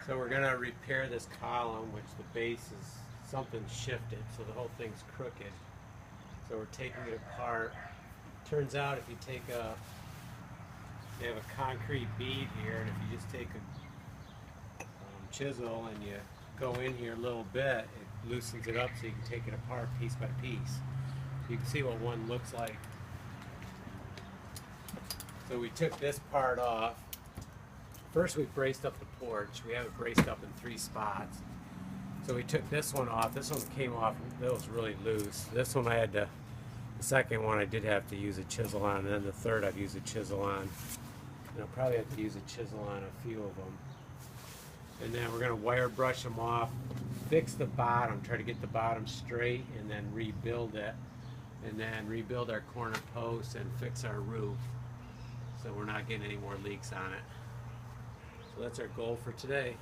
So we're gonna repair this column, which the base is something shifted, so the whole thing's crooked. So we're taking it apart. Turns out if you take they have a concrete bead here, and if you just take a chisel and you go in here a little bit, it loosens it up so you can take it apart piece by piece. You can see what one looks like. So we took this part off. First we braced up the porch. We have it braced up in 3 spots. So we took this one off. This one came off, that was really loose. This one I had to, the second one I did have to use a chisel on, and then the third I've used a chisel on. And I'll probably have to use a chisel on a few of them. And then we're gonna wire brush them off, fix the bottom, try to get the bottom straight, and then rebuild it. And then rebuild our corner posts and fix our roof, so we're not getting any more leaks on it. So that's our goal for today.